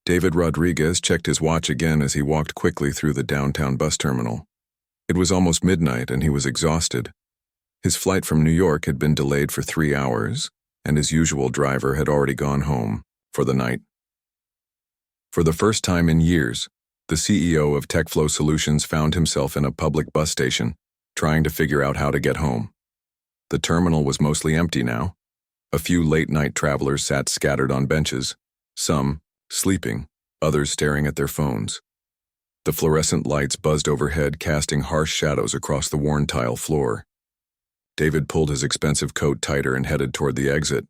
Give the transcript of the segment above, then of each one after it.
David Rodriguez checked his watch again as he walked quickly through the downtown bus terminal. It was almost midnight and he was exhausted. His flight from New York had been delayed for 3 hours, and his usual driver had already gone home for the night. For the first time in years, the CEO of TechFlow Solutions found himself in a public bus station, trying to figure out how to get home. The terminal was mostly empty now. A few late-night travelers sat scattered on benches, some sleeping, others staring at their phones. The fluorescent lights buzzed overhead, casting harsh shadows across the worn tile floor. David pulled his expensive coat tighter and headed toward the exit,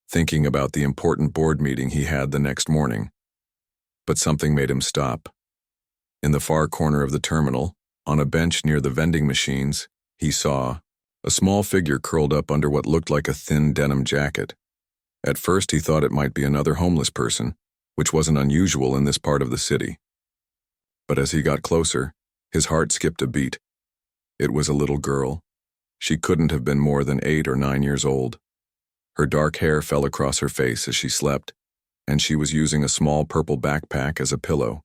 thinking about the important board meeting he had the next morning. But something made him stop. In the far corner of the terminal, on a bench near the vending machines, he saw a small figure curled up under what looked like a thin denim jacket. At first he thought it might be another homeless person, which wasn't unusual in this part of the city. But as he got closer, his heart skipped a beat. It was a little girl. She couldn't have been more than 8 or 9 years old. Her dark hair fell across her face as she slept, and she was using a small purple backpack as a pillow.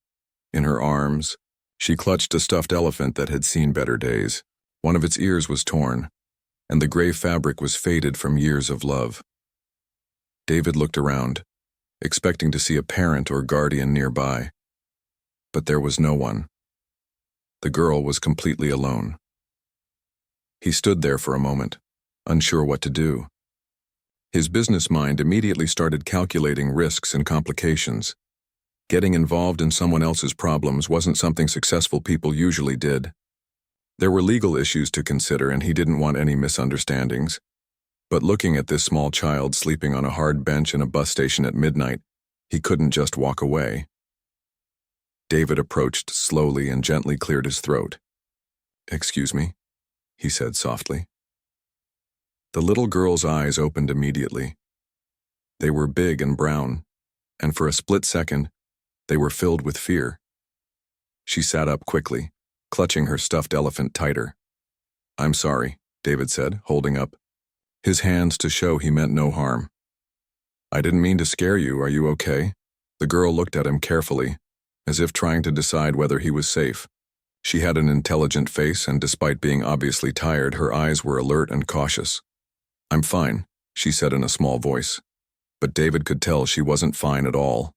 In her arms, she clutched a stuffed elephant that had seen better days. One of its ears was torn, and the gray fabric was faded from years of love. David looked around, expecting to see a parent or guardian nearby. But there was no one. The girl was completely alone. He stood there for a moment, unsure what to do. His business mind immediately started calculating risks and complications. Getting involved in someone else's problems wasn't something successful people usually did. There were legal issues to consider, and he didn't want any misunderstandings. But looking at this small child sleeping on a hard bench in a bus station at midnight, he couldn't just walk away. David approached slowly and gently cleared his throat. "Excuse me," he said softly. The little girl's eyes opened immediately. They were big and brown, and for a split second, they were filled with fear. She sat up quickly, clutching her stuffed elephant tighter. "I'm sorry," David said, holding up his hands to show he meant no harm. "I didn't mean to scare you. Are you okay?" The girl looked at him carefully, as if trying to decide whether he was safe. She had an intelligent face, and despite being obviously tired, her eyes were alert and cautious. "I'm fine," she said in a small voice, but David could tell she wasn't fine at all.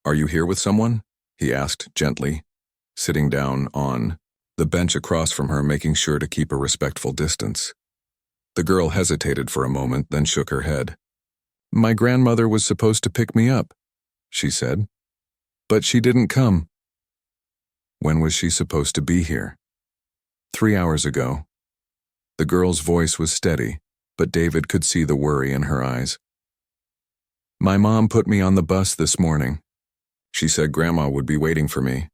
"Are you here with someone?" he asked gently, sitting down on the bench across from her, making sure to keep a respectful distance. The girl hesitated for a moment, then shook her head. "My grandmother was supposed to pick me up," she said, "but she didn't come." When was she supposed to be here? 3 hours ago. The girl's voice was steady, but David could see the worry in her eyes. "My mom put me on the bus this morning. She said Grandma would be waiting for me."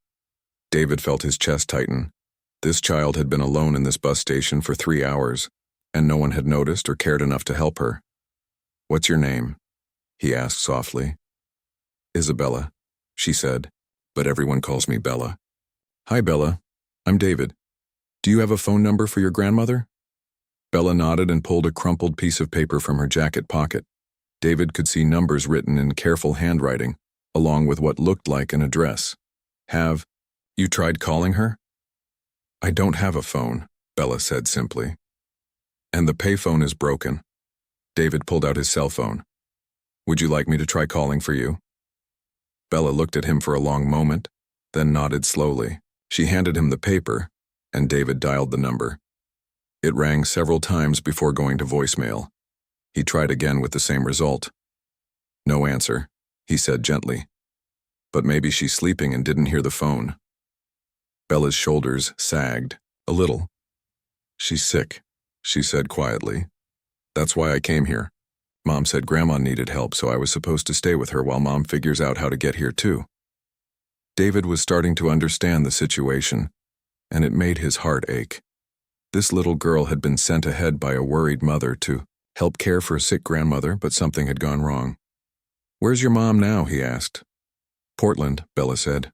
David felt his chest tighten. This child had been alone in this bus station for 3 hours, and no one had noticed or cared enough to help her. "What's your name?" he asked softly. "Isabella," she said, "but everyone calls me Bella." "Hi, Bella. I'm David. Do you have a phone number for your grandmother?" Bella nodded and pulled a crumpled piece of paper from her jacket pocket. David could see numbers written in careful handwriting, along with what looked like an address. "Have you tried calling her?" "I don't have a phone," Bella said simply. "And the payphone is broken." David pulled out his cell phone. "Would you like me to try calling for you?" Bella looked at him for a long moment, then nodded slowly. She handed him the paper, and David dialed the number. It rang several times before going to voicemail. He tried again with the same result. "No answer," he said gently. "But maybe she's sleeping and didn't hear the phone." Bella's shoulders sagged a little. "She's sick," she said quietly. "That's why I came here. Mom said Grandma needed help, so I was supposed to stay with her while Mom figures out how to get here too." David was starting to understand the situation, and it made his heart ache. This little girl had been sent ahead by a worried mother to help care for a sick grandmother, but something had gone wrong. "Where's your mom now?" he asked. "Portland," Bella said.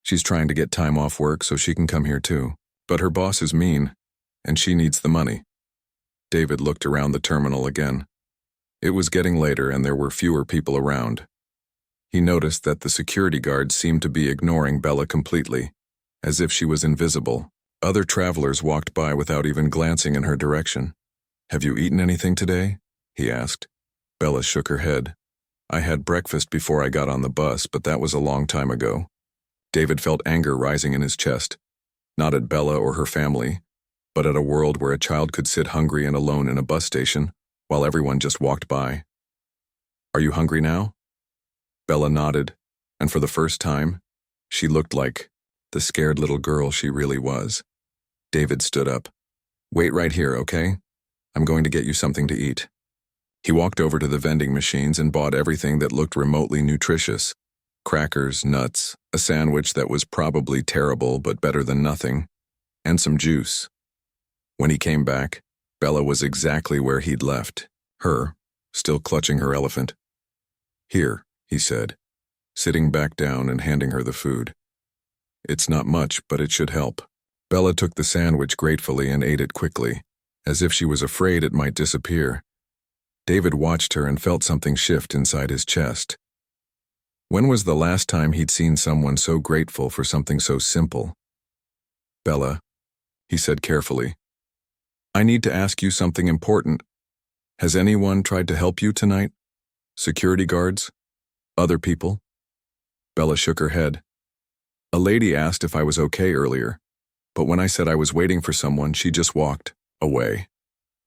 "She's trying to get time off work so she can come here too, but her boss is mean, and she needs the money." David looked around the terminal again. It was getting later and there were fewer people around. He noticed that the security guards seemed to be ignoring Bella completely, as if she was invisible. Other travelers walked by without even glancing in her direction. "Have you eaten anything today?" he asked. Bella shook her head. "I had breakfast before I got on the bus, but that was a long time ago." David felt anger rising in his chest, not at Bella or her family, but at a world where a child could sit hungry and alone in a bus station while everyone just walked by. "Are you hungry now?" Bella nodded, and for the first time, she looked like the scared little girl she really was. David stood up. "Wait right here, okay? I'm going to get you something to eat." He walked over to the vending machines and bought everything that looked remotely nutritious. Crackers, nuts, a sandwich that was probably terrible but better than nothing, and some juice. When he came back, Bella was exactly where he'd left her, still clutching her elephant. "Here," he said, sitting back down and handing her the food. "It's not much, but it should help." Bella took the sandwich gratefully and ate it quickly, as if she was afraid it might disappear. David watched her and felt something shift inside his chest. When was the last time he'd seen someone so grateful for something so simple? "Bella," he said carefully, "I need to ask you something important. Has anyone tried to help you tonight? Security guards? Other people?" Bella shook her head. "A lady asked if I was okay earlier, but when I said I was waiting for someone, she just walked away.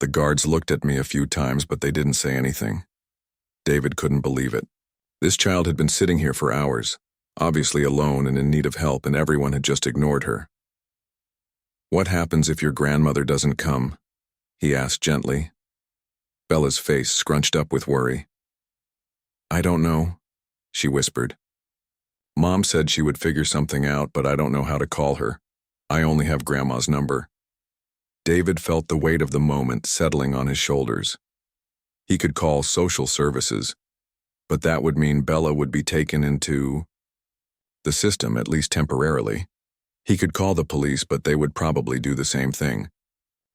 The guards looked at me a few times, but they didn't say anything." David couldn't believe it. This child had been sitting here for hours, obviously alone and in need of help, and everyone had just ignored her. "What happens if your grandmother doesn't come?" he asked gently. Bella's face scrunched up with worry. "I don't know," she whispered. "Mom said she would figure something out, but I don't know how to call her. I only have Grandma's number." David felt the weight of the moment settling on his shoulders. He could call social services, but that would mean Bella would be taken into the system, at least temporarily. He could call the police, but they would probably do the same thing.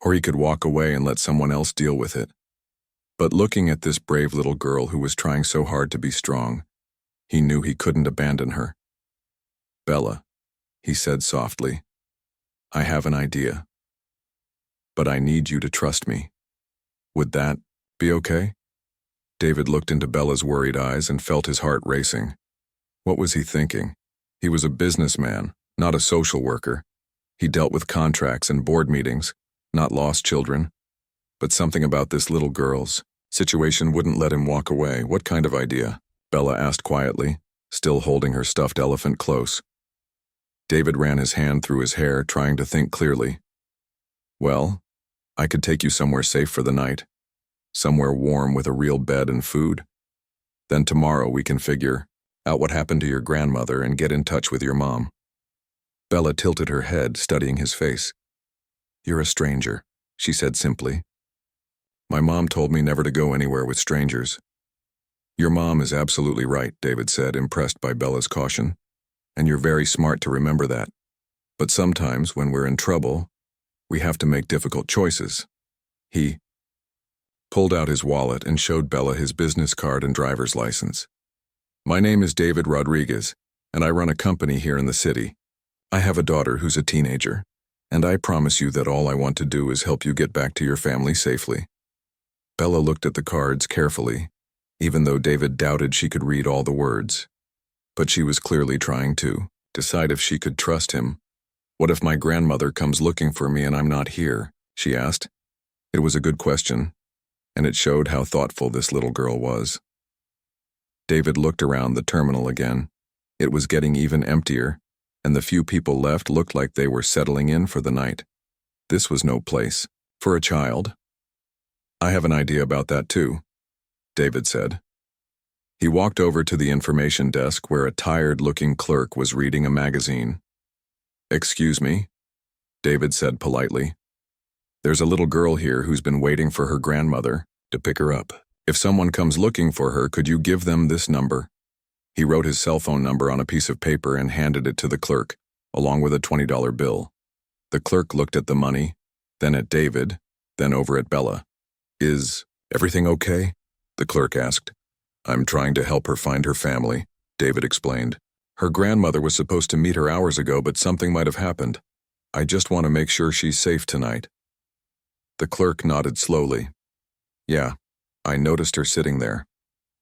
Or he could walk away and let someone else deal with it. But looking at this brave little girl who was trying so hard to be strong, he knew he couldn't abandon her. "Bella," he said softly, "I have an idea. But I need you to trust me. Would that be okay?" David looked into Bella's worried eyes and felt his heart racing. What was he thinking? He was a businessman, not a social worker. He dealt with contracts and board meetings, not lost children. But something about this little girl's situation wouldn't let him walk away. "What kind of idea?" Bella asked quietly, still holding her stuffed elephant close. David ran his hand through his hair, trying to think clearly. "Well, I could take you somewhere safe for the night. Somewhere warm with a real bed and food. Then tomorrow we can figure out what happened to your grandmother and get in touch with your mom." Bella tilted her head, studying his face. "You're a stranger," she said simply. "My mom told me never to go anywhere with strangers." "Your mom is absolutely right," David said, impressed by Bella's caution. "And you're very smart to remember that. But sometimes, when we're in trouble, we have to make difficult choices." He pulled out his wallet and showed Bella his business card and driver's license. "My name is David Rodriguez, and I run a company here in the city. I have a daughter who's a teenager, and I promise you that all I want to do is help you get back to your family safely." Bella looked at the cards carefully, even though David doubted she could read all the words. But she was clearly trying to decide if she could trust him. "What if my grandmother comes looking for me and I'm not here?" she asked. It was a good question, and it showed how thoughtful this little girl was. David looked around the terminal again. It was getting even emptier, and the few people left looked like they were settling in for the night. This was no place for a child. "I have an idea about that too," David said. He walked over to the information desk where a tired-looking clerk was reading a magazine. "Excuse me," David said politely. "There's a little girl here who's been waiting for her grandmother to pick her up. If someone comes looking for her, could you give them this number?" He wrote his cell phone number on a piece of paper and handed it to the clerk, along with a $20 bill. The clerk looked at the money, then at David, then over at Bella. "Is everything okay?" the clerk asked. "I'm trying to help her find her family. David explained. Her grandmother was supposed to meet her hours ago, but something might have happened. I just want to make sure she's safe tonight. The clerk nodded slowly. Yeah, I noticed her sitting there.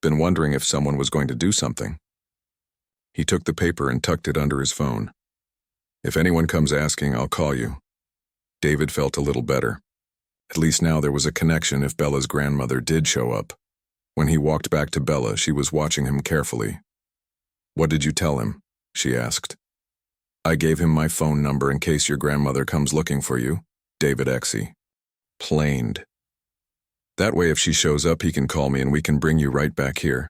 Been wondering if someone was going to do something. He took the paper and tucked it under his phone. If anyone comes asking, I'll call you. David felt a little better. At least now there was a connection if Bella's grandmother did show up. When he walked back to Bella, she was watching him carefully. What did you tell him? She asked. I gave him my phone number in case your grandmother comes looking for you, David explained. That way if she shows up, he can call me and we can bring you right back here.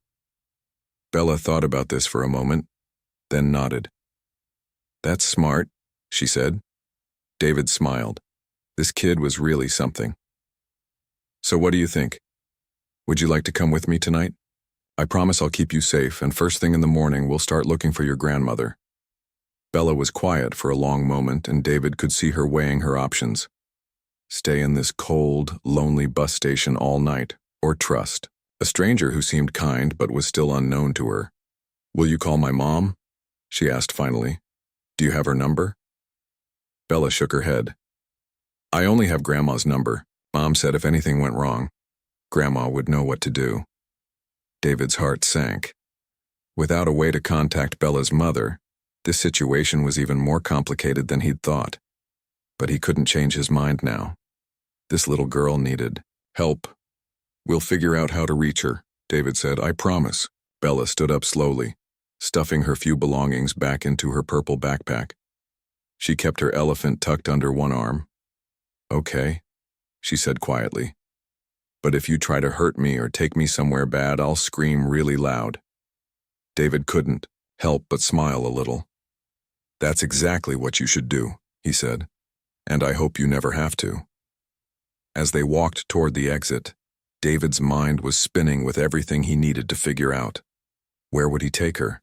Bella thought about this for a moment, then nodded. That's smart, she said. David smiled. This kid was really something. So what do you think? Would you like to come with me tonight? I promise I'll keep you safe, and first thing in the morning we'll start looking for your grandmother. Bella was quiet for a long moment, and David could see her weighing her options. Stay in this cold, lonely bus station all night, or trust a stranger who seemed kind but was still unknown to her. Will you call my mom? She asked finally. Do you have her number? Bella shook her head. I only have Grandma's number. Mom said if anything went wrong, Grandma would know what to do. David's heart sank. Without a way to contact Bella's mother, this situation was even more complicated than he'd thought. But he couldn't change his mind now. This little girl needed help. We'll figure out how to reach her, David said. I promise. Bella stood up slowly, stuffing her few belongings back into her purple backpack. She kept her elephant tucked under one arm. Okay, she said quietly. But if you try to hurt me or take me somewhere bad, I'll scream really loud. David couldn't help but smile a little. That's exactly what you should do, he said, and I hope you never have to. As they walked toward the exit, David's mind was spinning with everything he needed to figure out. Where would he take her?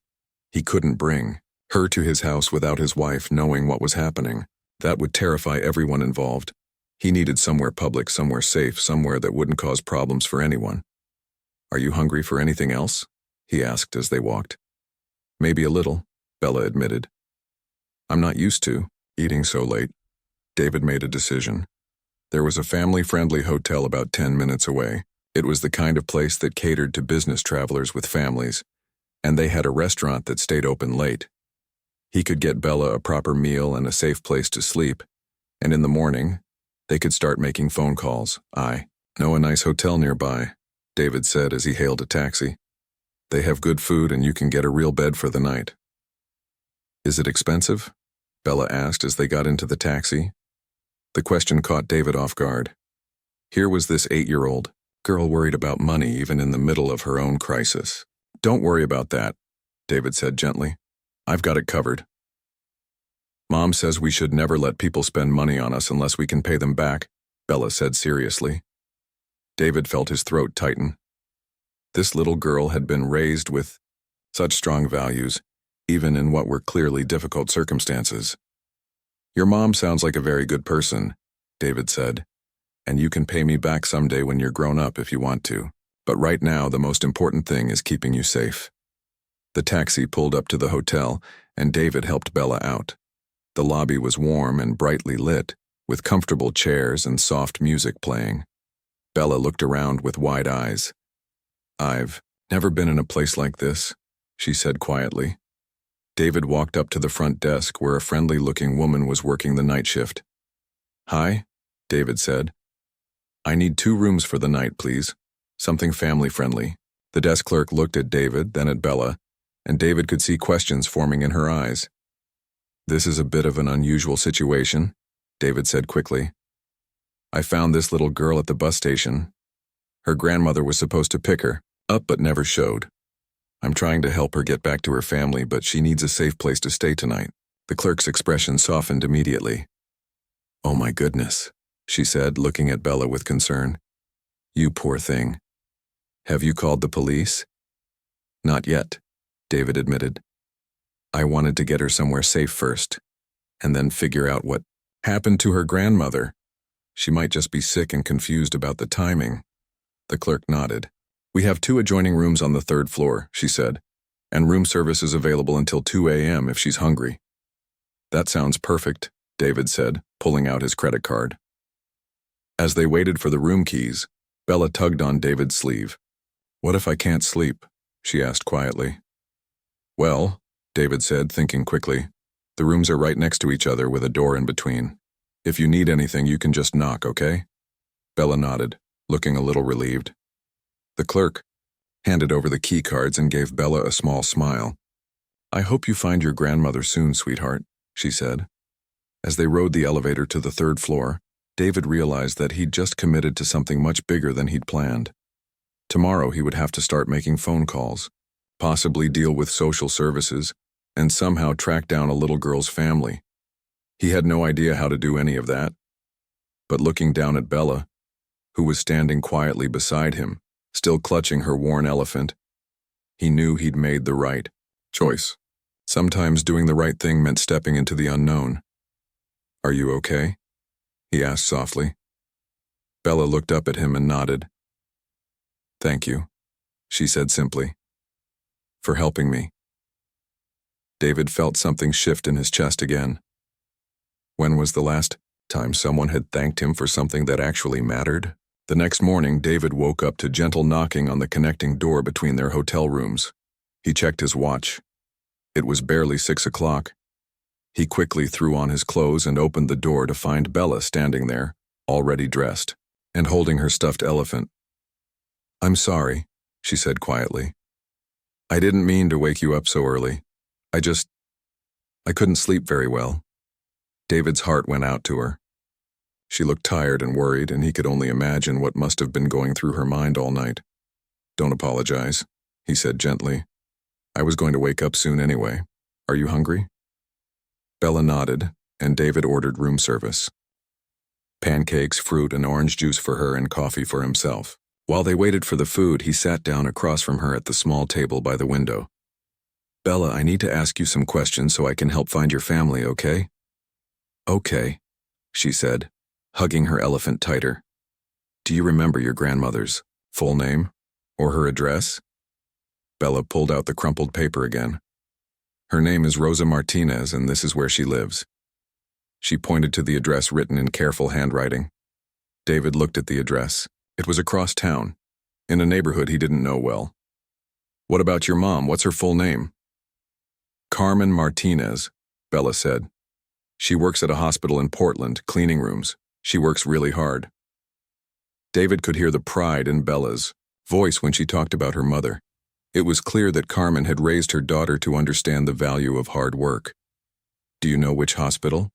He couldn't bring her to his house without his wife knowing what was happening. That would terrify everyone involved. He needed somewhere public, somewhere safe, somewhere that wouldn't cause problems for anyone. Are you hungry for anything else? He asked as they walked. Maybe a little, Bella admitted. I'm not used to eating so late. David made a decision. There was a family-friendly hotel about 10 minutes away. It was the kind of place that catered to business travelers with families, and they had a restaurant that stayed open late. He could get Bella a proper meal and a safe place to sleep, and in the morning, they could start making phone calls. I know a nice hotel nearby, David said as he hailed a taxi. They have good food and you can get a real bed for the night. Is it expensive? Bella asked as they got into the taxi. The question caught David off guard. Here was this 8-year-old girl worried about money even in the middle of her own crisis. Don't worry about that, David said gently. I've got it covered. Mom says we should never let people spend money on us unless we can pay them back, Bella said seriously. David felt his throat tighten. This little girl had been raised with such strong values, even in what were clearly difficult circumstances. Your mom sounds like a very good person, David said, and you can pay me back someday when you're grown up if you want to. But right now, the most important thing is keeping you safe. The taxi pulled up to the hotel, and David helped Bella out. The lobby was warm and brightly lit, with comfortable chairs and soft music playing. Bella looked around with wide eyes. I've never been in a place like this, she said quietly. David walked up to the front desk where a friendly-looking woman was working the night shift. Hi, David said. I need 2 rooms for the night, please. Something family-friendly. The desk clerk looked at David, then at Bella, and David could see questions forming in her eyes. This is a bit of an unusual situation, David said quickly. I found this little girl at the bus station. Her grandmother was supposed to pick her up but never showed. I'm trying to help her get back to her family, but she needs a safe place to stay tonight. The clerk's expression softened immediately. Oh my goodness, she said, looking at Bella with concern. You poor thing. Have you called the police? Not yet, David admitted. I wanted to get her somewhere safe first, and then figure out what happened to her grandmother. She might just be sick and confused about the timing. The clerk nodded. We have 2 adjoining rooms on the 3rd floor, she said. And room service is available until 2 a.m. if she's hungry. That sounds perfect, David said, pulling out his credit card. As they waited for the room keys, Bella tugged on David's sleeve. "What if I can't sleep?" she asked quietly. "Well," David said, thinking quickly, "the rooms are right next to each other with a door in between. If you need anything, you can just knock, okay?" Bella nodded, looking a little relieved. The clerk handed over the key cards and gave Bella a small smile. "I hope you find your grandmother soon, sweetheart," she said. As they rode the elevator to the 3rd floor, David realized that he'd just committed to something much bigger than he'd planned. Tomorrow he would have to start making phone calls, possibly deal with social services, and somehow track down a little girl's family. He had no idea how to do any of that. But looking down at Bella, who was standing quietly beside him, still clutching her worn elephant, he knew he'd made the right choice. Sometimes doing the right thing meant stepping into the unknown. "Are you okay?" he asked softly. Bella looked up at him and nodded. "Thank you," she said simply, "for helping me." David felt something shift in his chest again. When was the last time someone had thanked him for something that actually mattered? The next morning, David woke up to gentle knocking on the connecting door between their hotel rooms. He checked his watch. It was barely 6 o'clock. He quickly threw on his clothes and opened the door to find Bella standing there, already dressed, and holding her stuffed elephant. "I'm sorry," she said quietly. "I didn't mean to wake you up so early. I couldn't sleep very well." David's heart went out to her. She looked tired and worried, and he could only imagine what must have been going through her mind all night. "Don't apologize," he said gently. "I was going to wake up soon anyway. Are you hungry?" Bella nodded, and David ordered room service. Pancakes, fruit, and orange juice for her and coffee for himself. While they waited for the food, he sat down across from her at the small table by the window. "Bella, I need to ask you some questions so I can help find your family, okay?" "Okay," she said, hugging her elephant tighter. "Do you remember your grandmother's full name or her address?" Bella pulled out the crumpled paper again. "Her name is Rosa Martinez, and this is where she lives." She pointed to the address written in careful handwriting. David looked at the address. It was across town, in a neighborhood he didn't know well. "What about your mom? What's her full name?" "Carmen Martinez," Bella said. "She works at a hospital in Portland, cleaning rooms. She works really hard." David could hear the pride in Bella's voice when she talked about her mother. It was clear that Carmen had raised her daughter to understand the value of hard work. "Do you know which hospital?"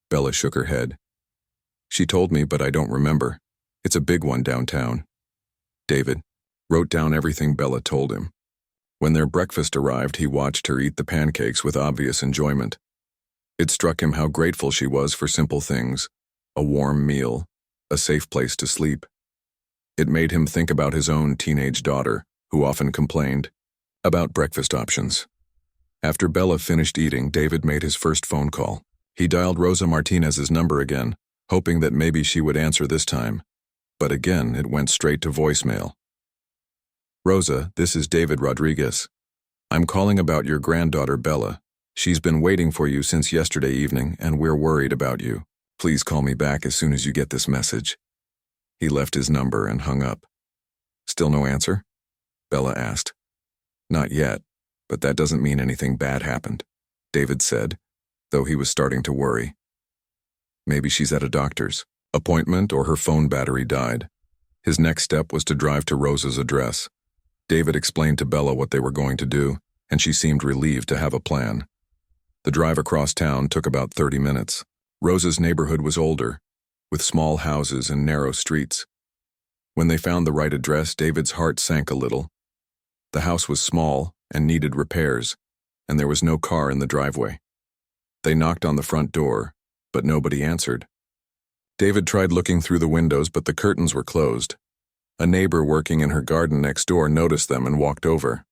Bella shook her head. "She told me, but I don't remember. It's a big one downtown." David wrote down everything Bella told him. When their breakfast arrived, he watched her eat the pancakes with obvious enjoyment. It struck him how grateful she was for simple things: a warm meal, a safe place to sleep. It made him think about his own teenage daughter, who often complained about breakfast options. After Bella finished eating, David made his first phone call. He dialed Rosa Martinez's number again, hoping that maybe she would answer this time. But again, it went straight to voicemail. "Rosa, this is David Rodriguez. I'm calling about your granddaughter Bella. She's been waiting for you since yesterday evening, and we're worried about you. Please call me back as soon as you get this message." He left his number and hung up. "Still no answer?" Bella asked. "Not yet, but that doesn't mean anything bad happened," David said, though he was starting to worry. Maybe she's at a doctor's appointment or her phone battery died. His next step was to drive to Rosa's address. David explained to Bella what they were going to do, and she seemed relieved to have a plan. The drive across town took about 30 minutes. Rosa's neighborhood was older, with small houses and narrow streets. When they found the right address, David's heart sank a little. The house was small and needed repairs, and there was no car in the driveway. They knocked on the front door, but nobody answered. David tried looking through the windows, but the curtains were closed. A neighbor working in her garden next door noticed them and walked over.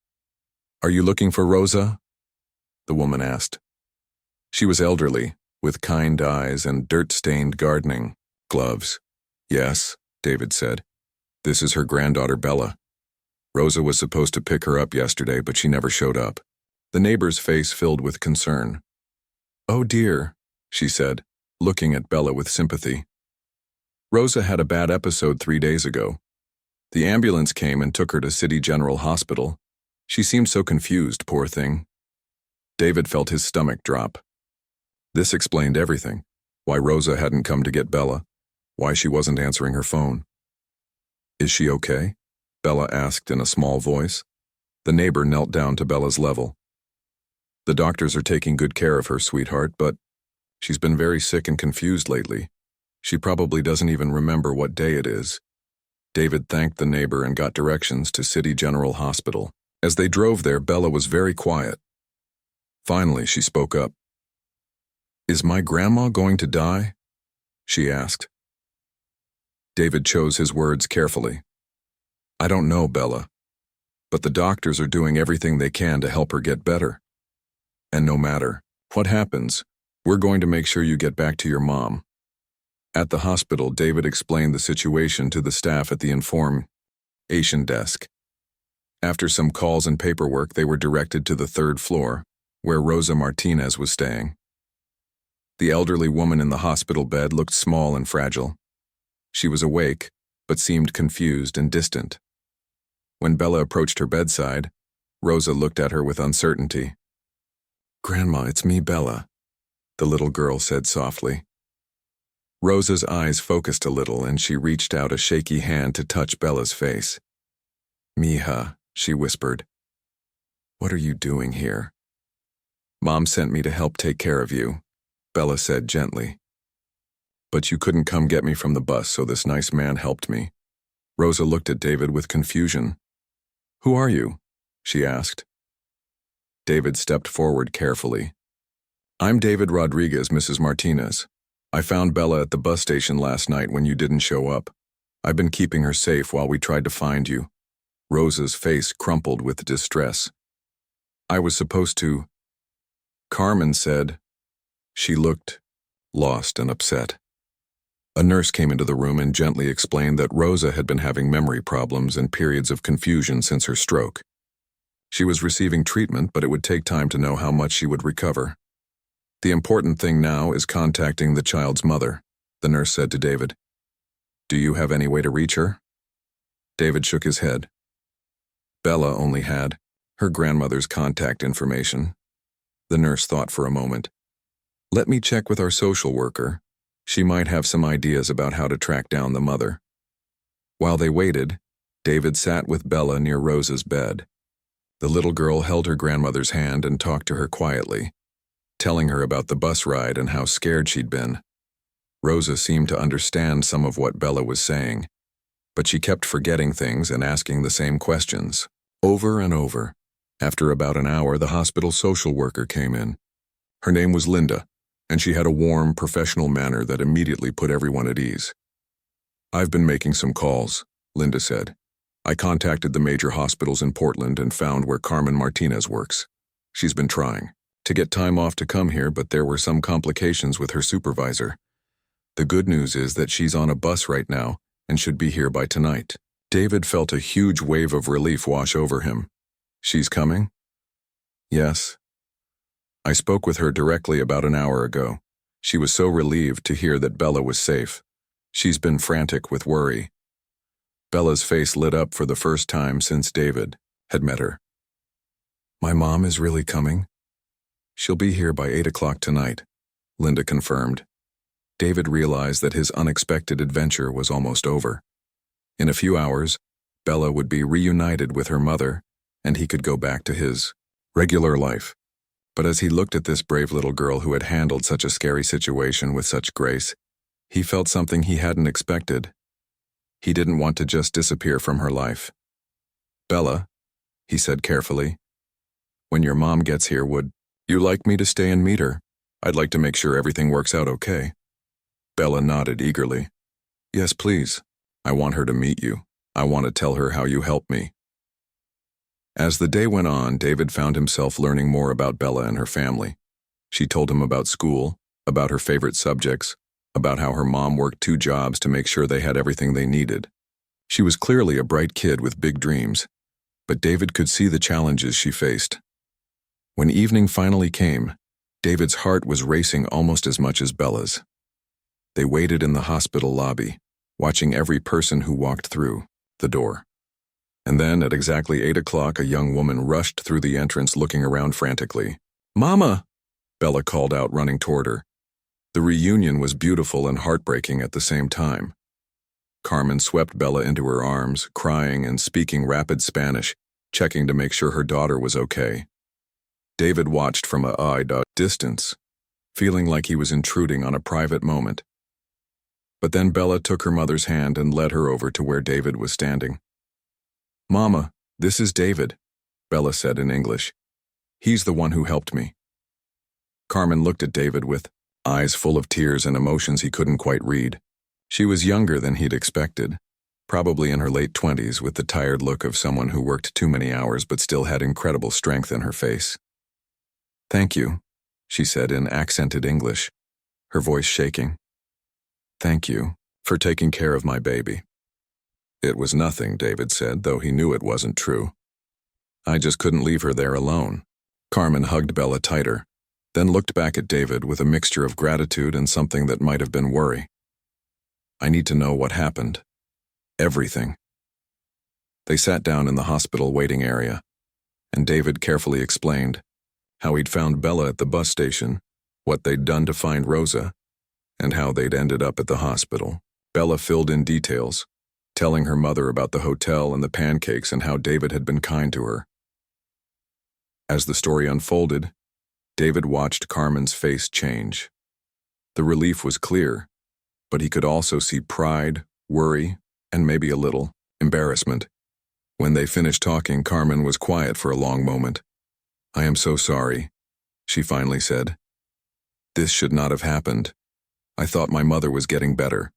"Are you looking for Rosa?" the woman asked. She was elderly, with kind eyes and dirt-stained gardening gloves. "Yes," David said. "This is her granddaughter Bella." Rosa was supposed to pick her up yesterday, but she never showed up. The neighbor's face filled with concern. "Oh dear," she said, looking at Bella with sympathy. "Rosa had a bad episode 3 days ago. The ambulance came and took her to City General Hospital. She seemed so confused, poor thing." David felt his stomach drop. This explained everything: why Rosa hadn't come to get Bella, why she wasn't answering her phone. "Is she okay?" Bella asked in a small voice. The neighbor knelt down to Bella's level. "The doctors are taking good care of her, sweetheart, but she's been very sick and confused lately. She probably doesn't even remember what day it is." David thanked the neighbor and got directions to City General Hospital. As they drove there, Bella was very quiet. Finally, she spoke up. "Is my grandma going to die?" she asked. David chose his words carefully. "I don't know, Bella, but the doctors are doing everything they can to help her get better. And no matter what happens, we're going to make sure you get back to your mom." At the hospital, David explained the situation to the staff at the information desk. After some calls and paperwork, they were directed to the 3rd floor, where Rosa Martinez was staying. The elderly woman in the hospital bed looked small and fragile. She was awake, but seemed confused and distant. When Bella approached her bedside, Rosa looked at her with uncertainty. "Grandma, it's me, Bella," the little girl said softly. Rosa's eyes focused a little, and she reached out a shaky hand to touch Bella's face. "Mija," she whispered. "What are you doing here?" "Mom sent me to help take care of you," Bella said gently. "But you couldn't come get me from the bus, so this nice man helped me." Rosa looked at David with confusion. "Who are you?" she asked. David stepped forward carefully. "I'm David Rodriguez, Mrs. Martinez. I found Bella at the bus station last night when you didn't show up. I've been keeping her safe while we tried to find you." Rosa's face crumpled with distress. "I was supposed to..." Carmen said. She looked lost and upset. A nurse came into the room and gently explained that Rosa had been having memory problems and periods of confusion since her stroke. She was receiving treatment, but it would take time to know how much she would recover. "The important thing now is contacting the child's mother," the nurse said to David. "Do you have any way to reach her?" David shook his head. Bella only had her grandmother's contact information. The nurse thought for a moment. "Let me check with our social worker. She might have some ideas about how to track down the mother." While they waited, David sat with Bella near Rosa's bed. The little girl held her grandmother's hand and talked to her quietly, telling her about the bus ride and how scared she'd been. Rosa seemed to understand some of what Bella was saying, but she kept forgetting things and asking the same questions, over and over. After about an hour, the hospital social worker came in. Her name was Linda, and she had a warm, professional manner that immediately put everyone at ease. "I've been making some calls," Linda said. "I contacted the major hospitals in Portland and found where Carmen Martinez works. She's been trying to get time off to come here, but there were some complications with her supervisor. The good news is that she's on a bus right now and should be here by tonight." David felt a huge wave of relief wash over him. "She's coming?" "Yes. I spoke with her directly about an hour ago. She was so relieved to hear that Bella was safe. She's been frantic with worry." Bella's face lit up for the first time since David had met her. "My mom is really coming? She'll be here by 8 o'clock tonight," Linda confirmed. David realized that his unexpected adventure was almost over. In a few hours, Bella would be reunited with her mother, and he could go back to his regular life. But as he looked at this brave little girl who had handled such a scary situation with such grace, he felt something he hadn't expected. He didn't want to just disappear from her life. "Bella," he said carefully, "when your mom gets here, would you like me to stay and meet her? I'd like to make sure everything works out okay." Bella nodded eagerly. "Yes, please. I want her to meet you. I want to tell her how you helped me." As the day went on, David found himself learning more about Bella and her family. She told him about school, about her favorite subjects, about how her mom worked 2 jobs to make sure they had everything they needed. She was clearly a bright kid with big dreams, but David could see the challenges she faced. When evening finally came, David's heart was racing almost as much as Bella's. They waited in the hospital lobby, watching every person who walked through the door. And then, at exactly 8 o'clock, a young woman rushed through the entrance looking around frantically. "Mama!" Bella called out, running toward her. The reunion was beautiful and heartbreaking at the same time. Carmen swept Bella into her arms, crying and speaking rapid Spanish, checking to make sure her daughter was okay. David watched from a distance, feeling like he was intruding on a private moment. But then Bella took her mother's hand and led her over to where David was standing. "Mama, this is David," Bella said in English. "He's the one who helped me." Carmen looked at David with eyes full of tears and emotions he couldn't quite read. She was younger than he'd expected, probably in her late 20s, with the tired look of someone who worked too many hours but still had incredible strength in her face. "Thank you," she said in accented English, her voice shaking. "Thank you for taking care of my baby." "It was nothing," David said, though he knew it wasn't true. "I just couldn't leave her there alone." Carmen hugged Bella tighter, then looked back at David with a mixture of gratitude and something that might have been worry. "I need to know what happened. Everything." They sat down in the hospital waiting area, and David carefully explained how he'd found Bella at the bus station, what they'd done to find Rosa, and how they'd ended up at the hospital. Bella filled in details, telling her mother about the hotel and the pancakes and how David had been kind to her. As the story unfolded, David watched Carmen's face change. The relief was clear, but he could also see pride, worry, and maybe a little embarrassment. When they finished talking, Carmen was quiet for a long moment. "I am so sorry," she finally said. "This should not have happened. I thought my mother was getting better,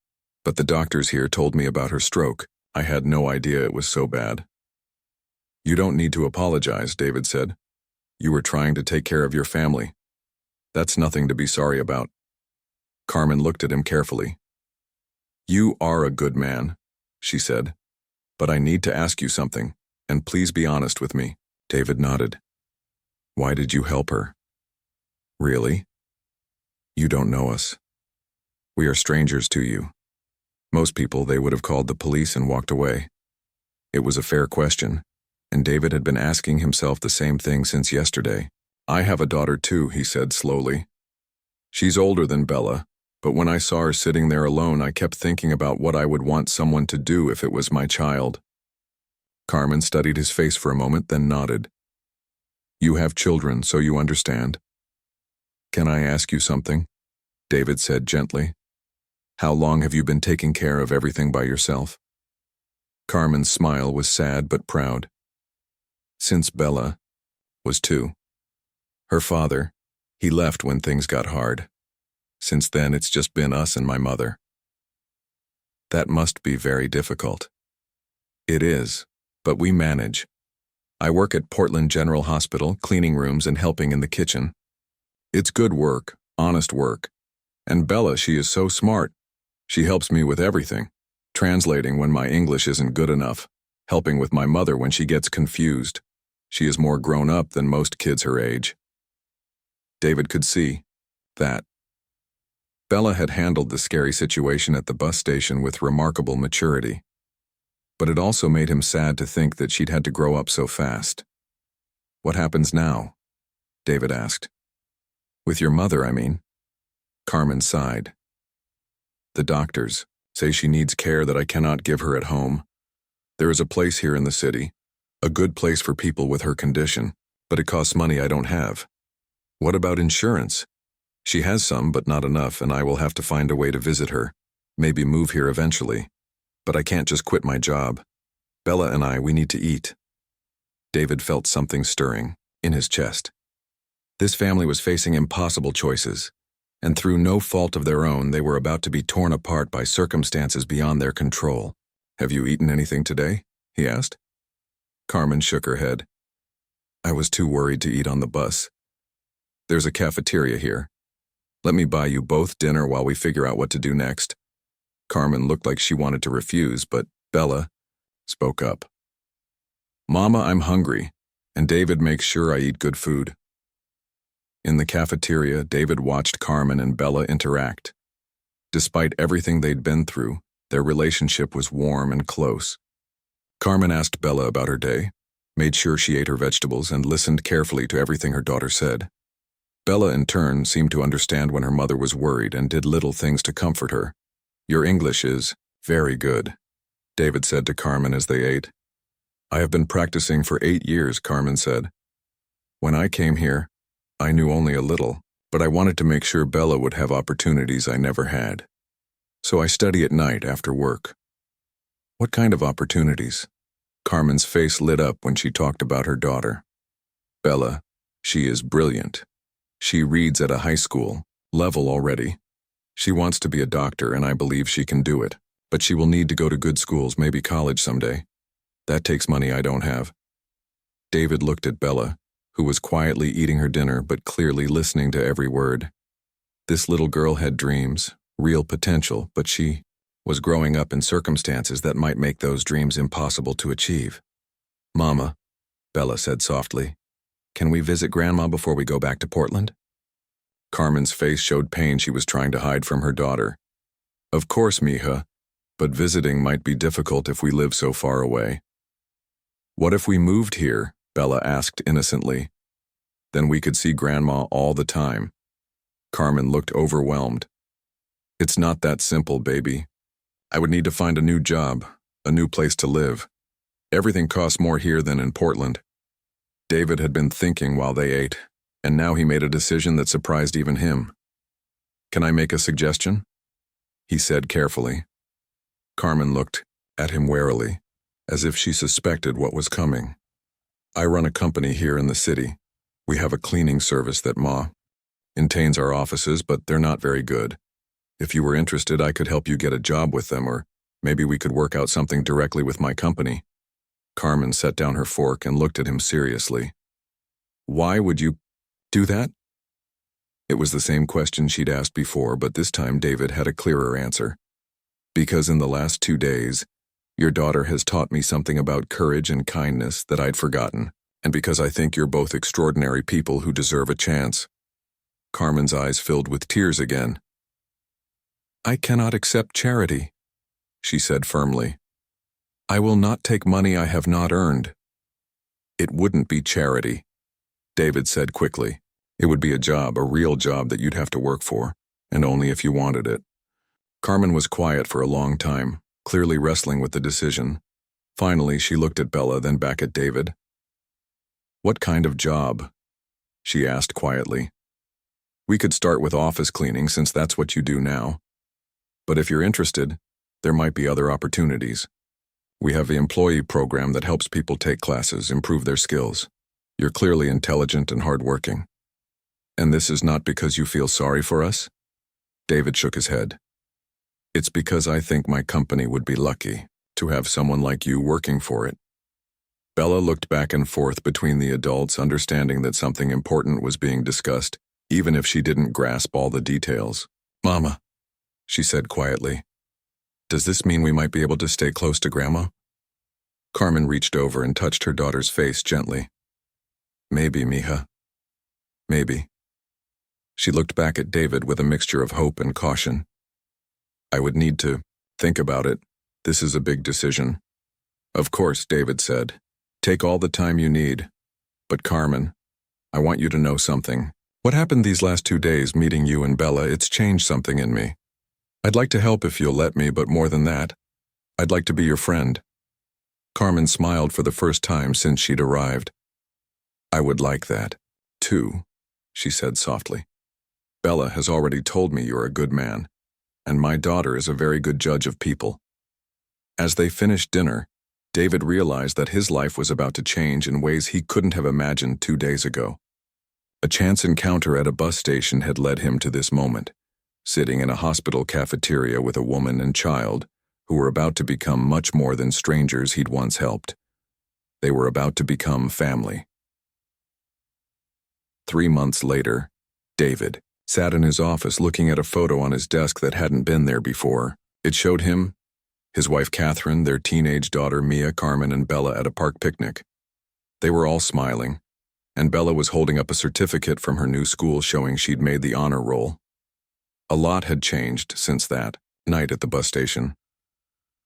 but the doctors here told me about her stroke. I had no idea it was so bad." "You don't need to apologize," David said. "You were trying to take care of your family. That's nothing to be sorry about." Carmen looked at him carefully. "You are a good man," she said, "but I need to ask you something, and please be honest with me." David nodded. "Why did you help her?" "Really? You don't know us. We are strangers to you. Most people, they would have called the police and walked away." It was a fair question, and David had been asking himself the same thing since yesterday. "I have a daughter too," he said slowly. "She's older than Bella, but when I saw her sitting there alone, I kept thinking about what I would want someone to do if it was my child." Carmen studied his face for a moment, then nodded. "You have children, so you understand." "Can I ask you something?" David said gently. "How long have you been taking care of everything by yourself?" Carmen's smile was sad but proud. "Since Bella was 2. Her father, he left when things got hard. Since then, it's just been us and my mother." "That must be very difficult." "It is, but we manage. I work at Portland General Hospital, cleaning rooms and helping in the kitchen. It's good work, honest work. And Bella, she is so smart. She helps me with everything, translating when my English isn't good enough, helping with my mother when she gets confused. She is more grown up than most kids her age." David could see that. Bella had handled the scary situation at the bus station with remarkable maturity. But it also made him sad to think that she'd had to grow up so fast. "What happens now?" David asked. "With your mother, I mean." Carmen sighed. "The doctors say she needs care that I cannot give her at home. There is a place here in the city, a good place for people with her condition, but it costs money I don't have." "What about insurance?" "She has some, but not enough, and I will have to find a way to visit her, maybe move here eventually. But I can't just quit my job. Bella and I, we need to eat." David felt something stirring in his chest. This family was facing impossible choices, and through no fault of their own, they were about to be torn apart by circumstances beyond their control. "Have you eaten anything today?" he asked. Carmen shook her head. "I was too worried to eat on the bus. There's a cafeteria here. Let me buy you both dinner while we figure out what to do next." Carmen looked like she wanted to refuse, but Bella spoke up. "Mama, I'm hungry," and David makes sure I eat good food. In the cafeteria, David watched Carmen and Bella interact. Despite everything they'd been through, their relationship was warm and close. Carmen asked Bella about her day, made sure she ate her vegetables, and listened carefully to everything her daughter said. Bella, in turn, seemed to understand when her mother was worried and did little things to comfort her. "Your English is very good," David said to Carmen as they ate. "I have been practicing for 8 years," Carmen said. "When I came here, I knew only a little, but I wanted to make sure Bella would have opportunities I never had. So I study at night after work." "What kind of opportunities?" Carmen's face lit up when she talked about her daughter. "Bella, she is brilliant. She reads at a high school level already. She wants to be a doctor, and I believe she can do it, but she will need to go to good schools, maybe college someday. That takes money I don't have." David looked at Bella, who was quietly eating her dinner but clearly listening to every word. This little girl had dreams, real potential, but she was growing up in circumstances that might make those dreams impossible to achieve. "Mama," Bella said softly, "can we visit Grandma before we go back to Portland?" Carmen's face showed pain she was trying to hide from her daughter. "Of course, mija, but visiting might be difficult if we live so far away." "What if we moved here?" Bella asked innocently. "Then we could see Grandma all the time." Carmen looked overwhelmed. "It's not that simple, baby. I would need to find a new job, a new place to live. Everything costs more here than in Portland." David had been thinking while they ate, and now he made a decision that surprised even him. "Can I make a suggestion?" he said carefully. Carmen looked at him warily, as if she suspected what was coming. "I run a company here in the city. We have a cleaning service that Ma maintains our offices, but they're not very good. If you were interested, I could help you get a job with them, or maybe we could work out something directly with my company." Carmen set down her fork and looked at him seriously. "Why would you do that?" It was the same question she'd asked before, but this time David had a clearer answer. "Because in the last 2 days, your daughter has taught me something about courage and kindness that I'd forgotten, and because I think you're both extraordinary people who deserve a chance." Carmen's eyes filled with tears again. "I cannot accept charity," she said firmly. "I will not take money I have not earned." "It wouldn't be charity," David said quickly. "It would be a job, a real job that you'd have to work for, and only if you wanted it." Carmen was quiet for a long time, clearly wrestling with the decision. Finally, she looked at Bella, then back at David. "What kind of job?" she asked quietly. "We could start with office cleaning since that's what you do now. But if you're interested, there might be other opportunities. We have the employee program that helps people take classes, improve their skills. You're clearly intelligent and hardworking." "And this is not because you feel sorry for us?" David shook his head. "It's because I think my company would be lucky to have someone like you working for it." Bella looked back and forth between the adults, understanding that something important was being discussed, even if she didn't grasp all the details. "Mama," she said quietly, "does this mean we might be able to stay close to Grandma?" Carmen reached over and touched her daughter's face gently. "Maybe, mija. Maybe." She looked back at David with a mixture of hope and caution. "I would need to think about it. This is a big decision." "Of course," David said. "Take all the time you need. But Carmen, I want you to know something. What happened these last 2 days meeting you and Bella, it's changed something in me. I'd like to help if you'll let me, but more than that, I'd like to be your friend." Carmen smiled for the first time since she'd arrived. "I would like that, too," she said softly. "Bella has already told me you're a good man, and my daughter is a very good judge of people." As they finished dinner, David realized that his life was about to change in ways he couldn't have imagined 2 days ago. A chance encounter at a bus station had led him to this moment, sitting in a hospital cafeteria with a woman and child who were about to become much more than strangers he'd once helped. They were about to become family. 3 months later, David sat in his office looking at a photo on his desk that hadn't been there before. It showed him, his wife Catherine, their teenage daughter Mia, Carmen, and Bella at a park picnic. They were all smiling, and Bella was holding up a certificate from her new school showing she'd made the honor roll. A lot had changed since that night at the bus station.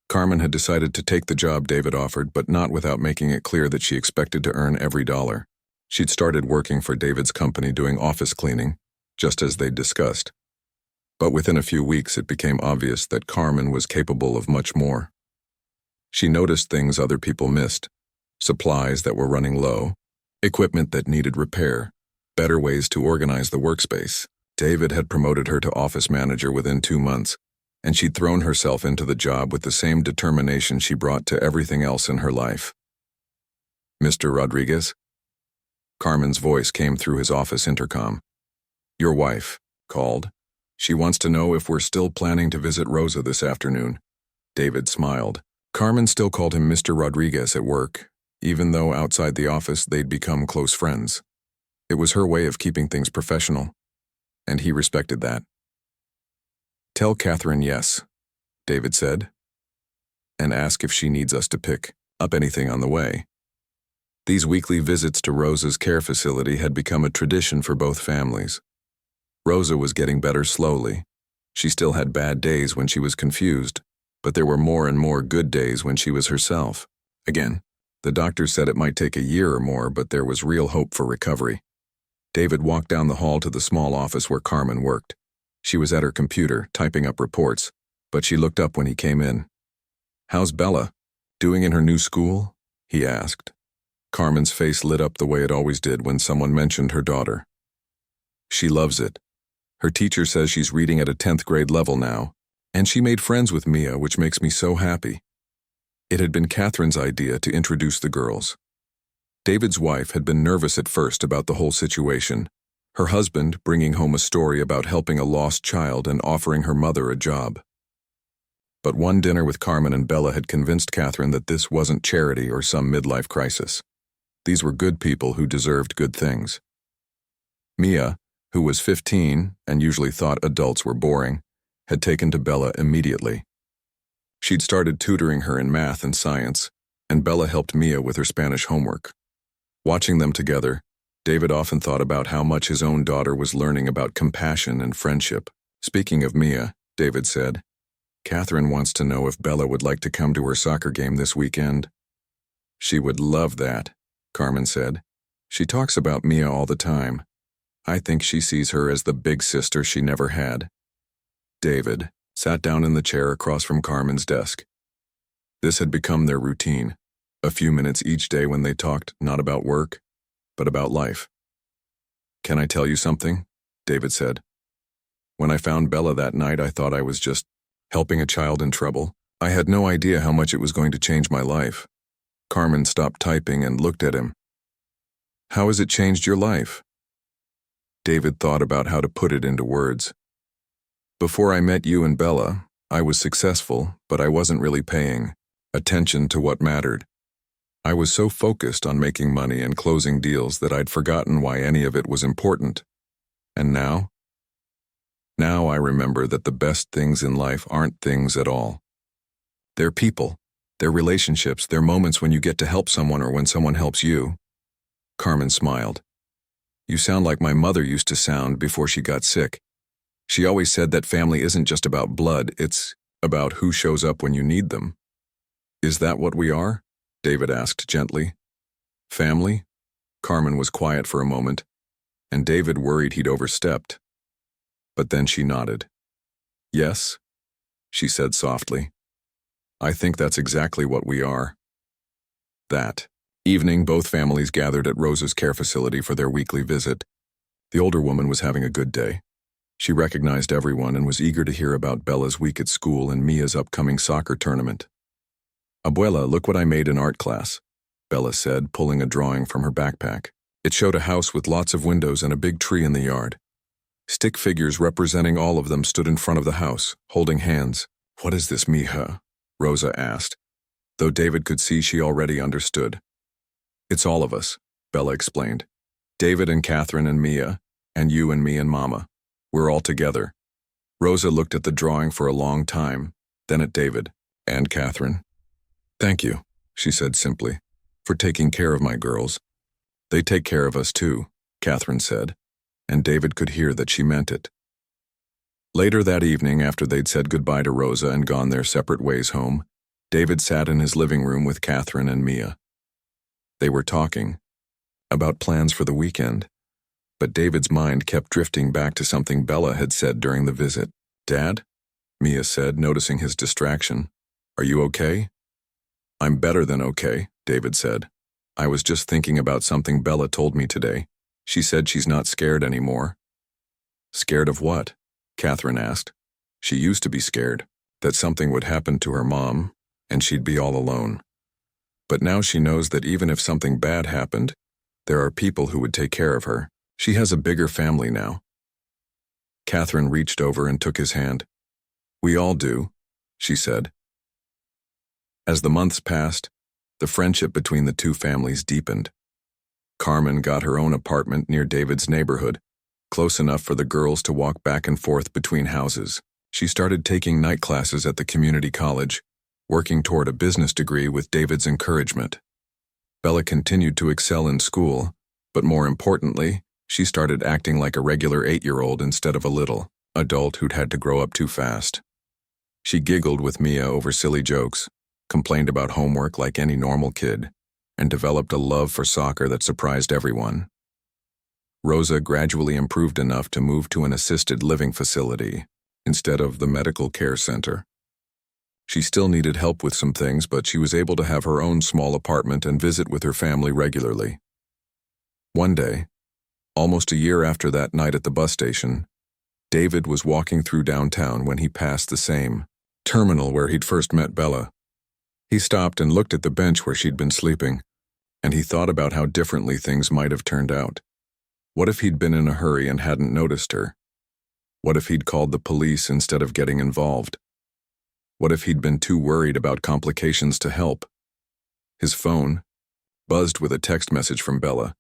Carmen had decided to take the job David offered, but not without making it clear that she expected to earn every dollar. She'd started working for David's company doing office cleaning, just as they'd discussed. But within a few weeks it became obvious that Carmen was capable of much more. She noticed things other people missed: supplies that were running low, equipment that needed repair, better ways to organize the workspace. David had promoted her to office manager within 2 months, and she'd thrown herself into the job with the same determination she brought to everything else in her life. "Mr. Rodriguez?" Carmen's voice came through his office intercom. "Your wife called. She wants to know if we're still planning to visit Rosa this afternoon." David smiled. Carmen still called him Mr. Rodriguez at work, even though outside the office they'd become close friends. It was her way of keeping things professional, and he respected that. "Tell Catherine yes," David said, "and ask if she needs us to pick up anything on the way." These weekly visits to Rosa's care facility had become a tradition for both families. Rosa was getting better slowly. She still had bad days when she was confused, but there were more and more good days when she was herself. Again, the doctor said it might take a year or more, but there was real hope for recovery. David walked down the hall to the small office where Carmen worked. She was at her computer, typing up reports, but she looked up when he came in. "How's Bella? Doing in her new school?" he asked. Carmen's face lit up the way it always did when someone mentioned her daughter. "She loves it. Her teacher says she's reading at a 10th grade level now, and she made friends with Mia, which makes me so happy." It had been Catherine's idea to introduce the girls. David's wife had been nervous at first about the whole situation, her husband bringing home a story about helping a lost child and offering her mother a job. But one dinner with Carmen and Bella had convinced Catherine that this wasn't charity or some midlife crisis. These were good people who deserved good things. Mia, who was 15 and usually thought adults were boring, had taken to Bella immediately. She'd started tutoring her in math and science, and Bella helped Mia with her Spanish homework. Watching them together, David often thought about how much his own daughter was learning about compassion and friendship. "Speaking of Mia," David said, "Catherine wants to know if Bella would like to come to her soccer game this weekend." "She would love that," Carmen said. "She talks about Mia all the time. I think she sees her as the big sister she never had." David sat down in the chair across from Carmen's desk. This had become their routine, a few minutes each day when they talked not about work, but about life. "Can I tell you something?" David said. "When I found Bella that night, I thought I was just helping a child in trouble. I had no idea how much it was going to change my life." Carmen stopped typing and looked at him. "How has it changed your life?" David thought about how to put it into words. "Before I met you and Bella, I was successful, but I wasn't really paying attention to what mattered. I was so focused on making money and closing deals that I'd forgotten why any of it was important. And now? Now I remember that the best things in life aren't things at all. They're people, they're relationships, they're moments when you get to help someone or when someone helps you." Carmen smiled. "You sound like my mother used to sound before she got sick. She always said that family isn't just about blood, it's about who shows up when you need them." "Is that what we are?" David asked gently. "Family?" Carmen was quiet for a moment, and David worried he'd overstepped. But then she nodded. "Yes," she said softly. "I think that's exactly what we are." That evening, both families gathered at Rosa's care facility for their weekly visit. The older woman was having a good day. She recognized everyone and was eager to hear about Bella's week at school and Mia's upcoming soccer tournament. "Abuela, look what I made in art class," Bella said, pulling a drawing from her backpack. It showed a house with lots of windows and a big tree in the yard. Stick figures representing all of them stood in front of the house, holding hands. "What is this, mija?" Rosa asked, though David could see she already understood. "It's all of us," Bella explained. "David and Catherine and Mia, and you and me and Mama. We're all together." Rosa looked at the drawing for a long time, then at David and Catherine. "Thank you," she said simply, "for taking care of my girls. They take care of us too, Catherine said, and David could hear that she meant it. Later that evening, after they'd said goodbye to Rosa and gone their separate ways home, David sat in his living room with Catherine and Mia. They were talking about plans for the weekend, but David's mind kept drifting back to something Bella had said during the visit. "Dad?" Mia said, noticing his distraction. "Are you okay?" "I'm better than okay," David said. "I was just thinking about something Bella told me today. She said she's not scared anymore." "Scared of what?" Catherine asked. She used to be scared that something would happen to her mom and she'd be all alone. But now she knows that even if something bad happened, there are people who would take care of her. She has a bigger family now. Catherine reached over and took his hand. "We all do," she said. As the months passed, the friendship between the two families deepened. Carmen got her own apartment near David's neighborhood, close enough for the girls to walk back and forth between houses. She started taking night classes at the community college, working toward a business degree with David's encouragement. Bella continued to excel in school, but more importantly, she started acting like a regular 8-year-old instead of a little adult who'd had to grow up too fast. She giggled with Mia over silly jokes, complained about homework like any normal kid, and developed a love for soccer that surprised everyone. Rosa gradually improved enough to move to an assisted living facility instead of the medical care center. She still needed help with some things, but she was able to have her own small apartment and visit with her family regularly. One day, almost a year after that night at the bus station, David was walking through downtown when he passed the same terminal where he'd first met Bella. He stopped and looked at the bench where she'd been sleeping, and he thought about how differently things might have turned out. What if he'd been in a hurry and hadn't noticed her? What if he'd called the police instead of getting involved? What if he'd been too worried about complications to help? His phone buzzed with a text message from Bella.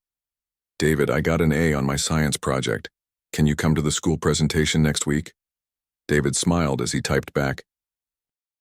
"David, I got an A on my science project. Can you come to the school presentation next week?" David smiled as he typed back,